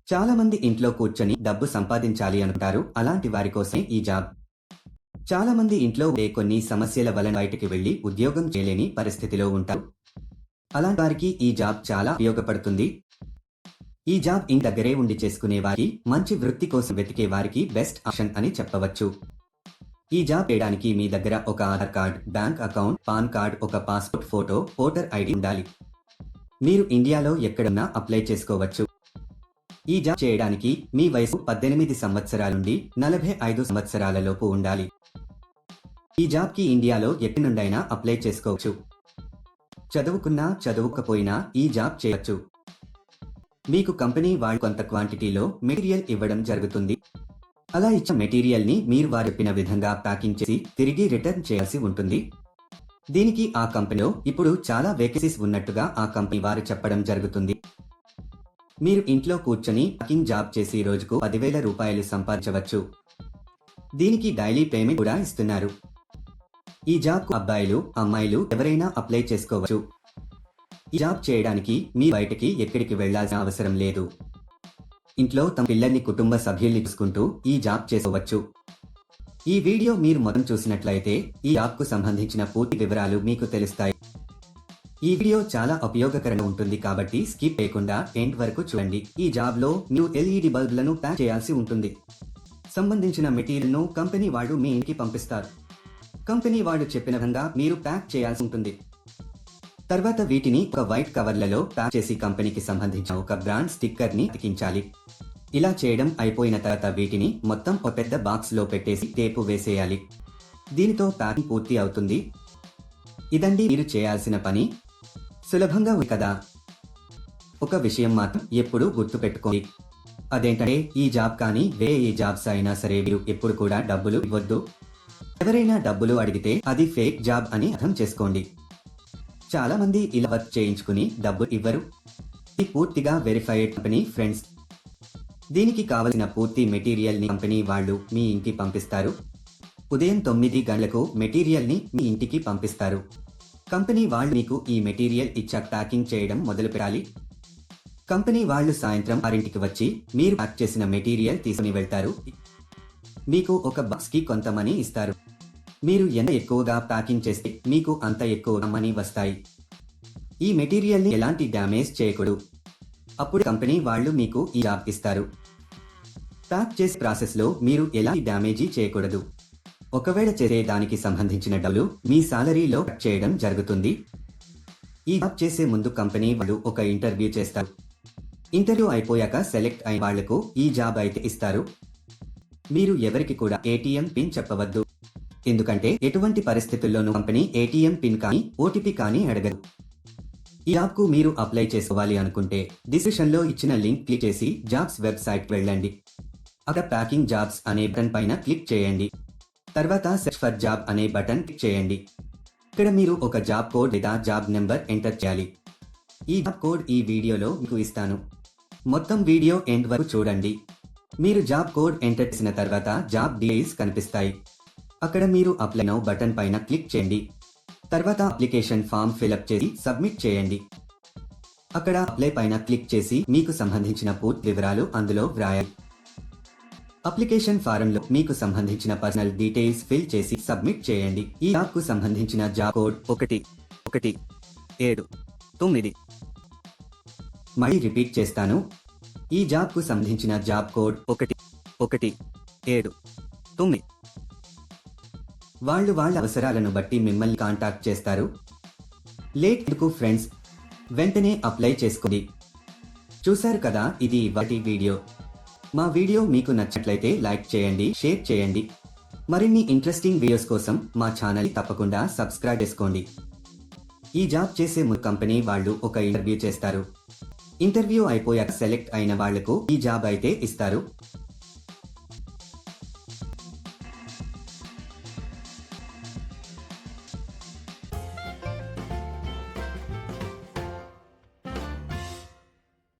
చాలా మంది ఇంట్లో కూర్చొని డబ్బు సంపాదించాలి అనుకుంటారు. అలాంటి వారి కోసమే ఈ జాబ్. చాలా మంది ఇంట్లో ఉండే కొన్ని సమస్యల వలన బయటికి వెళ్లి ఉద్యోగం చేయలేని పరిస్థితిలో ఉంటారు. అలాంటి వారికి ఈ జాబ్ చాలా ఉపయోగపడుతుంది. ఈ జాబ్ ఇంటి దగ్గరే ఉండి చేసుకునే వారికి, మంచి వృత్తి కోసం వెతికే వారికి బెస్ట్ ఆప్షన్ అని చెప్పవచ్చు. ఈ జాబ్ చేయడానికి మీ దగ్గర ఒక Aadhaar card, bank account, pan card, ఒక పాస్పోర్ట్ ఫోటో, ఓటర్ ఐడి ఉండాలి. మీరు ఇండియాలో ఎక్కడున్నా అప్లై చేసుకోవచ్చు. ఈ జాబ్ చేయడానికి మీ వయసు 18 సంవత్సరాల నుండి 45 సంవత్సరాల లోపు ఉండాలి. ఈ జాబ్కి ఇండియాలో ఎక్కడి నుండైనా అప్లై చేసుకోవచ్చు. చదువుకున్నా చదువుకపోయినా ఈ జాబ్ చేయొచ్చు. మీకు కంపెనీ వాళ్ళు కొంత క్వాంటిటీలో మెటీరియల్ ఇవ్వడం జరుగుతుంది. అలా ఇచ్చిన మెటీరియల్ ని మీరు వారు చెప్పిన విధంగా ప్యాకింగ్ చేసి తిరిగి రిటర్న్ చేయాల్సి ఉంటుంది. దీనికి ఆ కంపెనీలో ఇప్పుడు చాలా వేకెన్సీస్ ఉన్నట్టుగా ఆ కంపెనీ వారు చెప్పడం జరుగుతుంది. మీరు ఇంట్లో కూర్చొని ప్యాకింగ్ జాబ్ చేసి రోజుకు 10,000 రూపాయలు సంపాదించవచ్చు. దీనికి డైలీ పేమెంట్ కూడా ఇస్తున్నారు. ఈ జాబ్ కు అబ్బాయిలు, అమ్మాయిలు ఎవరైనా అప్లై చేసుకోవచ్చు. ఈ జాబ్ చేయడానికి మీ బయటకి ఎక్కడికి వెళ్లాల్సిన అవసరం లేదు. ఇంట్లో తమ పిల్లల్ని, కుటుంబ సభ్యుల్ని చూసుకుంటూ ఈ జాబ్ చేసుకోవచ్చు. ఈ వీడియో మీరు మొత్తం చూసినట్లయితే ఈ జాబ్ కు సంబంధించిన పూర్తి వివరాలు మీకు తెలుస్తాయి. ఈ వీడియో చాలా ఉపయోగకరంగా ఉంటుంది కాబట్టి స్కిప్ చేయకుండా ఎండ్ వరకు చూడండి. ఈ జాబ్ లో మీరు LED బల్బులను ప్యాక్ చేయాల్సి ఉంటుంది. సంబంధించిన మెటీరియల్ ను కంపెనీ వాళ్ళు మీ ఇంటికి పంపిస్తారు. కంపెనీ వాళ్ళు చెప్పిన విధంగా మీరు ప్యాక్ చేయాల్సి ఉంటుంది. తర్వాత వీటిని ఒక వైట్ కవర్లలో ప్యాక్ చేసి కంపెనీకి సంబంధించిన ఒక బ్రాండ్ స్టిక్కర్ ని అతికించాలి. ఇలా చేయడం అయిపోయిన తర్వాత వీటిని మొత్తం ఒక పెద్ద బాక్స్ లో పెట్టేసి టేపు వేసేయాలి. దీనితో ప్యాకింగ్ పూర్తి అవుతుంది. ఇదండి మీరు చేయాల్సిన పని. సులభంగా ఉంది కదా? ఒక విషయం మాత్రం ఎప్పుడూ గుర్తు పెట్టుకోండి. అదేంటంటే ఈ జాబ్ కానీ వేరే ఏ జాబ్స్ అయినా సరే మీరు ఎప్పుడు కూడా డబ్బులు ఇవ్వద్దు. ఎవరైనా డబ్బులు అడిగితే అది ఫేక్ జాబ్ అని అర్థం చేసుకోండి. చాలా మంది ఇలా వర్క్ చేయించుకుని డబ్బు ఇవ్వరు. ఇది పూర్తిగా వెరిఫైడ్ కంపెనీ ఫ్రెండ్స్. దీనికి కావలసిన పూర్తి మెటీరియల్ ని కంపెనీ వాళ్ళు మీ ఇంటికి పంపిస్తారు. ఉదయం 9 గంటలకు మెటీరియల్ ని మీ ఇంటికి పంపిస్తారు. కంపెనీ వాళ్ళు మీకు ఈ మెటీరియల్ ఇచ్చాక ప్యాకింగ్ చేయడం మొదలు పెట్టాలి. కంపెనీ వాళ్ళు సాయంత్రం 6కి వచ్చి మీరు ప్యాక్ చేసిన మెటీరియల్ తీసుకుని వెళ్తారు. మీకు ఒక బాక్స్ కి కొంత మనీ ఇస్తారు. మీరు ఎంత ఎక్కువగా ప్యాకింగ్ చేస్తే మీకు అంత ఎక్కువ మనీ వస్తాయి. ఈ మెటీరియల్ ని ఎలాంటి డ్యామేజ్ చేయకూడదు. అప్పుడు కంపెనీ వాళ్ళు మీకు ఈ జాబ్ ఇస్తారు. ప్యాక్ చేసే ప్రాసెస్ లో మీరు ఎలాంటి డ్యామేజీ చేయకూడదు. ఒకవేళ చేసే దానికి సంబంధించిన డబ్బులు మీ సాలరీలో కట్ చేయడం జరుగుతుంది. ఈ జాబ్ చేసే ముందు కంపెనీ వాళ్ళు ఒక ఇంటర్వ్యూ చేస్తారు. ఇంటర్వ్యూ అయిపోయాక సెలెక్ట్ అయిన వాళ్లకు ఈ జాబ్ అయితే ఇస్తారు. మీరు ఎవరికి కూడా ATM పిన్ చెప్పవద్దు. ఎందుకంటే ఎటువంటి పరిస్థితుల్లోనూ కంపెనీ ATM పిన్ కానీ OTP కానీ అడగదు. ఈ జాబ్ కు మీరు అప్లై చేసుకోవాలి అనుకుంటే డిస్క్రిప్షన్ లో ఇచ్చిన లింక్ క్లిక్ చేసి జాబ్స్ వెబ్సైట్ వెళ్ళండి. అక్కడ ప్యాకింగ్ జాబ్స్ అనే బటన్ పైన క్లిక్ చేయండి. తర్వాత సెర్చ్ ఫర్ జాబ్ అనే బటన్ క్లిక్ చేయండి. ఇక్కడ మీరు ఒక జాబ్ కోడ్ లేదా జాబ్ నెంబర్ ఎంటర్ చేయాలి. ఈ జాబ్ కోడ్ ఈ వీడియోలో మీకు ఇస్తాను. మొత్తం వీడియో ఎండ్ వరకు చూడండి. మీరు జాబ్ కోడ్ ఎంటర్ చేసిన తర్వాత జాబ్ డీటెయిల్స్ కనిపిస్తాయి. అక్కడ మీరు అప్లై నౌ బటన్ పైన క్లిక్ చేయండి. తర్వాత అప్లికేషన్ ఫామ్ ఫిలప్ చేసి సబ్మిట్ చేయండి. అక్కడ అప్లై పైన క్లిక్ చేసి మీకు సంబంధించిన పూర్తి వివరాలు అందులో వ్రాయాలి. అప్లికేషన్ ఫారంలో మీకు సంబంధించిన పర్సనల్ డీటెయిల్స్ ఫిల్ చేసి సబ్మిట్ చేయండి. ఈ జాబ్ కు సంబంధించిన జాబ్ కోడ్ 1179. మళ్ళీ రిపీట్ చేస్తాను. ఈ జాబ్ కు సంబంధించిన జాబ్ కోడ్ 1179. వాళ్ళు వాళ్ళ అవసరాలను బట్టి మిమ్మల్ని కాంటాక్ట్ చేస్తారు. లేట్ ఎందుకు ఫ్రెండ్స్, వెంటనే అప్లై చేసుకోండి. చూశారు కదా, ఇది ఇవాల్టి వీడియో. మా వీడియో మీకు నచ్చినట్లయితే లైక్ చేయండి, షేర్ చేయండి. మరిన్ని ఇంట్రెస్టింగ్ వీడియోస్ కోసం మా ఛానల్ తప్పకుండా సబ్స్క్రైబ్ చేసుకోండి. ఈ జాబ్ చేసే ముందు కంపెనీ వాళ్ళు ఒక ఇంటర్వ్యూ చేస్తారు. ఇంటర్వ్యూ అయిపోయాక సెలెక్ట్ అయిన వాళ్లకు ఈ జాబ్ అయితే ఇస్తారు.